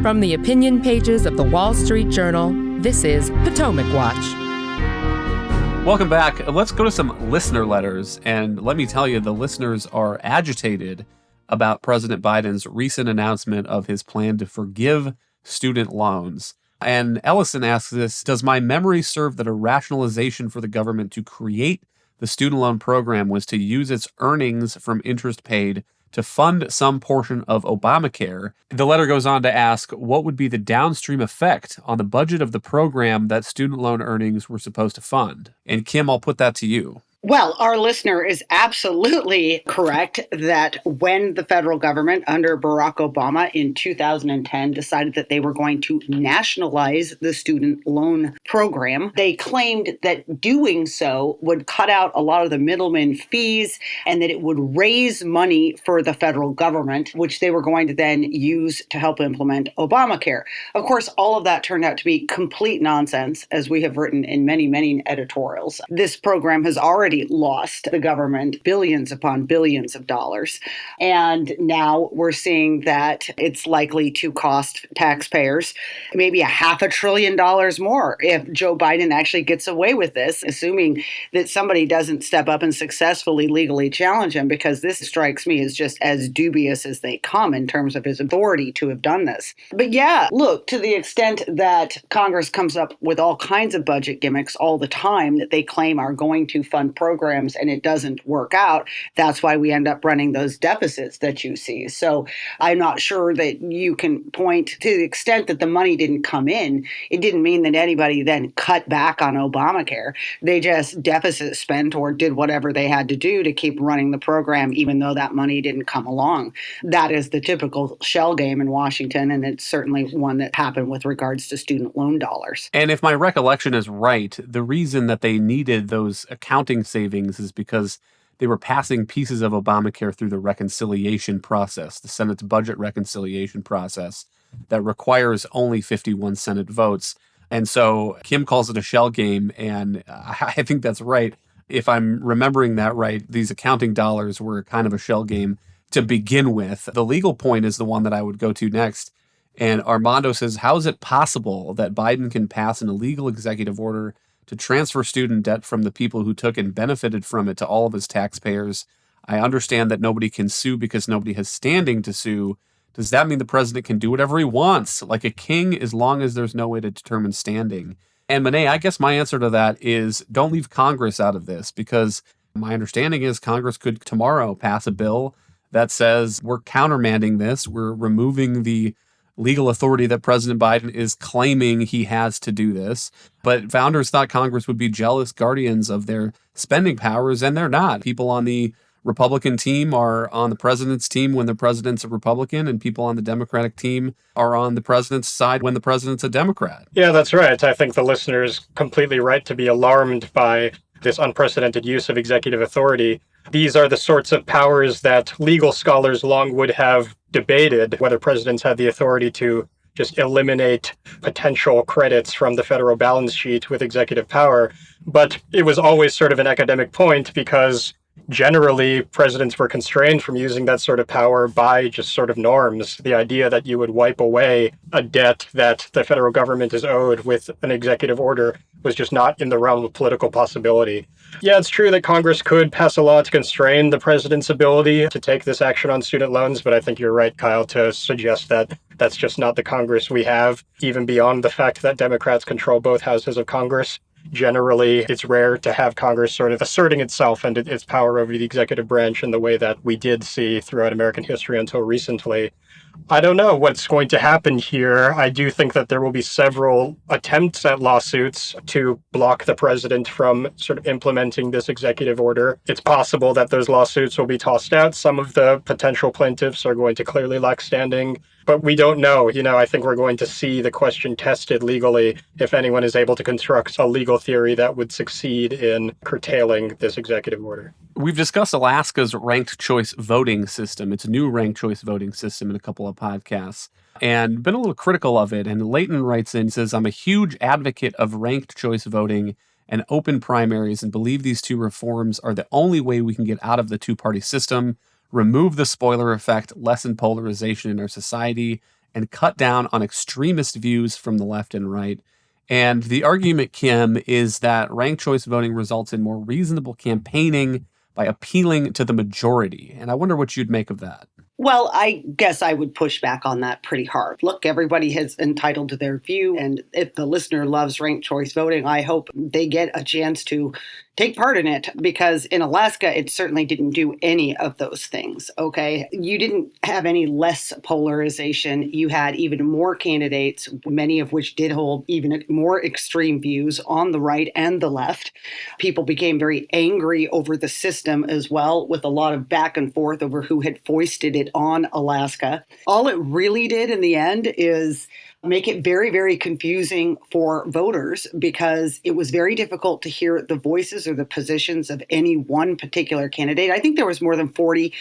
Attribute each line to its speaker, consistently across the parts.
Speaker 1: From the opinion pages of the Wall Street Journal, this is Potomac Watch.
Speaker 2: Welcome back. Let's go to some listener letters. And let me tell you, the listeners are agitated about President Biden's recent announcement of his plan to forgive student loans. And Ellison asks this, does my memory serve that a rationalization for the government to create the student loan program was to use its earnings from interest paid to fund some portion of Obamacare? The letter goes on to ask, what would be the downstream effect on the budget of the program that student loan earnings were supposed to fund? And Kim, I'll put that to you.
Speaker 3: Well, our listener is absolutely correct that when the federal government under Barack Obama in 2010 decided that they were going to nationalize the student loan program, they claimed that doing so would cut out a lot of the middleman fees and that it would raise money for the federal government, which they were going to then use to help implement Obamacare. Of course, all of that turned out to be complete nonsense, as we have written in many, many editorials. This program has already lost the government billions upon billions of dollars. And now we're seeing that it's likely to cost taxpayers maybe $500 billion more if Joe Biden actually gets away with this, assuming that somebody doesn't step up and successfully legally challenge him, because this strikes me as just as dubious as they come in terms of his authority to have done this. But yeah, look, to the extent that Congress comes up with all kinds of budget gimmicks all the time that they claim are going to fund programs and it doesn't work out, that's why we end up running those deficits that you see. So I'm not sure that you can point to the extent that the money didn't come in. It didn't mean that anybody then cut back on Obamacare. They just deficit spent or did whatever they had to do to keep running the program, even though that money didn't come along. That is the typical shell game in Washington, and it's certainly one that happened with regards to student loan dollars.
Speaker 2: And if my recollection is right, the reason that they needed those accounting savings is because they were passing pieces of Obamacare through the reconciliation process, the Senate's budget reconciliation process that requires only 51 Senate votes. And so Kim calls it a shell game, and I think that's right. If I'm remembering that right, these accounting dollars were kind of a shell game to begin with. The legal point is the one that I would go to next. And Armando says, how is it possible that Biden can pass an illegal executive order to transfer student debt from the people who took and benefited from it to all of his taxpayers? I understand that nobody can sue because nobody has standing to sue. Does that mean the president can do whatever he wants, like a king, as long as there's no way to determine standing? And Monet, I guess my answer to that is don't leave Congress out of this, because my understanding is Congress could tomorrow pass a bill that says we're countermanding this. We're removing the legal authority that President Biden is claiming he has to do this. But founders thought Congress would be jealous guardians of their spending powers, and they're not. People on the Republican team are on the president's team when the president's a Republican, and people on the Democratic team are on the president's side when the president's a Democrat.
Speaker 4: Yeah, that's right. I think the listener is completely right to be alarmed by this unprecedented use of executive authority. These are the sorts of powers that legal scholars long would have debated, whether presidents had the authority to just eliminate potential credits from the federal balance sheet with executive power. But it was always sort of an academic point because generally presidents were constrained from using that sort of power by just sort of norms. The idea that you would wipe away a debt that the federal government is owed with an executive order was just not in the realm of political possibility. Yeah, it's true that Congress could pass a law to constrain the president's ability to take this action on student loans, but I think you're right, Kyle, to suggest that that's just not the Congress we have, even beyond the fact that Democrats control both houses of Congress. Generally, it's rare to have Congress sort of asserting itself and its power over the executive branch in the way that we did see throughout American history until recently. I don't know what's going to happen here. I do think that there will be several attempts at lawsuits to block the president from sort of implementing this executive order. It's possible that those lawsuits will be tossed out. Some of the potential plaintiffs are going to clearly lack standing, but we don't know. I think we're going to see the question tested legally if anyone is able to construct a legal theory that would succeed in curtailing this executive order.
Speaker 2: We've discussed Alaska's ranked choice voting system. It's a new ranked choice voting system in a couple of podcasts, and been a little critical of it. And Leighton writes in, says, I'm a huge advocate of ranked choice voting and open primaries and believe these two reforms are the only way we can get out of the two-party system, remove the spoiler effect, lessen polarization in our society, and cut down on extremist views from the left and right. And the argument, Kim, is that ranked choice voting results in more reasonable campaigning by appealing to the majority. And I wonder what you'd make of that.
Speaker 3: Well, I guess I would push back on that pretty hard. Look, everybody is entitled to their view. And if the listener loves ranked choice voting, I hope they get a chance to take part in it, because in Alaska, it certainly didn't do any of those things. Okay. You didn't have any less polarization. You had even more candidates, many of which did hold even more extreme views on the right and the left. People became very angry over the system as well, with a lot of back and forth over who had foisted it on Alaska. All it really did in the end is make it very, very confusing for voters, because it was very difficult to hear the voices or the positions of any one particular candidate. I think there was more than 40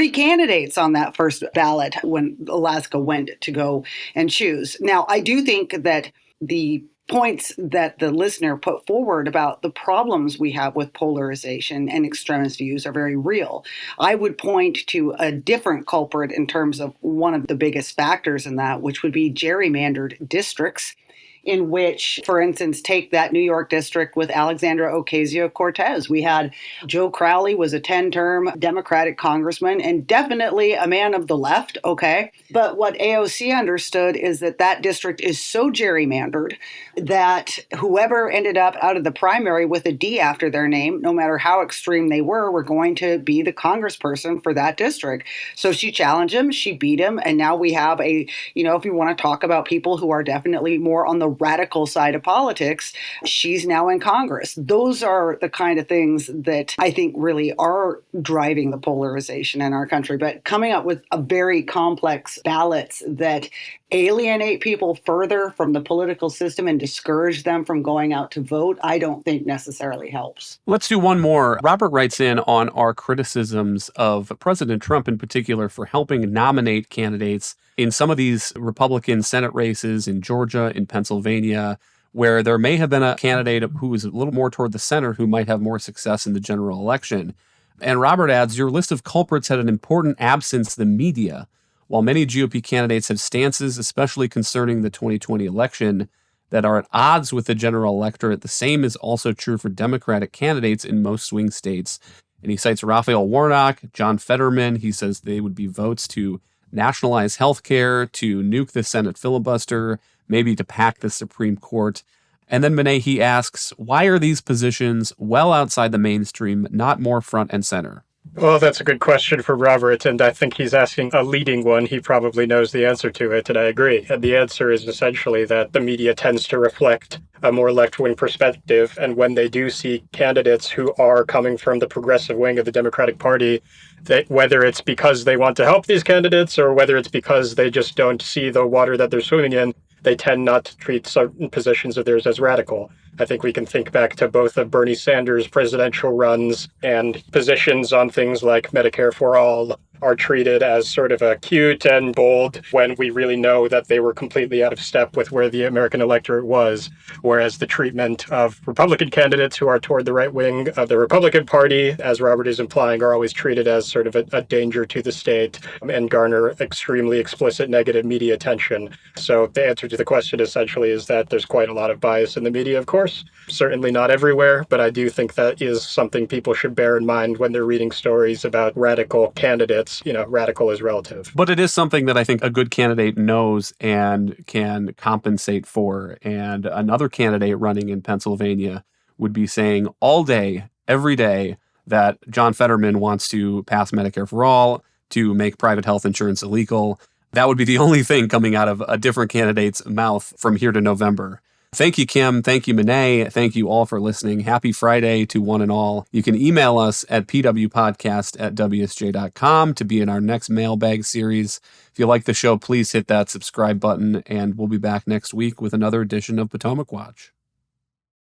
Speaker 3: candidates on that first ballot when Alaska went to go and choose. Now, I do think that the points that the listener put forward about the problems we have with polarization and extremist views are very real. I would point to a different culprit in terms of one of the biggest factors in that, which would be gerrymandered districts, in which, for instance, take that New York district with Alexandra Ocasio-Cortez. We had Joe Crowley was a 10-term Democratic congressman and definitely a man of the left, okay? But what AOC understood is that that district is so gerrymandered that whoever ended up out of the primary with a D after their name, no matter how extreme they were going to be the congressperson for that district. So she challenged him, she beat him, and now we have if you want to talk about people who are definitely more on the radical side of politics, she's now in Congress. Those are the kind of things that I think really are driving the polarization in our country. But coming up with a very complex ballots that alienate people further from the political system and discourage them from going out to vote, I don't think necessarily helps.
Speaker 2: Let's do one more. Robert writes in on our criticisms of President Trump in particular for helping nominate candidates in some of these Republican Senate races in Georgia, in Pennsylvania, where there may have been a candidate who was a little more toward the center who might have more success in the general election. And Robert adds, your list of culprits had an important absence, the media. While many GOP candidates have stances, especially concerning the 2020 election, that are at odds with the general electorate, the same is also true for Democratic candidates in most swing states. And he cites Raphael Warnock, John Fetterman. He says they would be votes to nationalize health care, to nuke the Senate filibuster, maybe to pack the Supreme Court. And then Monet, he asks, why are these positions well outside the mainstream, not more front and center?
Speaker 4: Well, that's a good question for Robert, and I think he's asking a leading one. He probably knows the answer to it, and I agree. And the answer is essentially that the media tends to reflect a more left-wing perspective, and when they do see candidates who are coming from the progressive wing of the Democratic Party, that whether it's because they want to help these candidates or whether it's because they just don't see the water that they're swimming in, they tend not to treat certain positions of theirs as radical. I think we can think back to both of Bernie Sanders' presidential runs and positions on things like Medicare for All are treated as sort of a cute and bold when we really know that they were completely out of step with where the American electorate was. Whereas the treatment of Republican candidates who are toward the right wing of the Republican Party, as Robert is implying, are always treated as sort of a danger to the state and garner extremely explicit negative media attention. So the answer to the question essentially is that there's quite a lot of bias in the media, of course. Certainly not everywhere, but I do think that is something people should bear in mind when they're reading stories about radical candidates. Radical is relative.
Speaker 2: But it is something that I think a good candidate knows and can compensate for. And another candidate running in Pennsylvania would be saying all day, every day, that John Fetterman wants to pass Medicare for All, to make private health insurance illegal. That would be the only thing coming out of a different candidate's mouth from here to November. Thank you, Kim. Thank you, Monet. Thank you all for listening. Happy Friday to one and all. You can email us at pwpodcast@wsj.com to be in our next mailbag series. If you like the show, please hit that subscribe button, and we'll be back next week with another edition of Potomac Watch.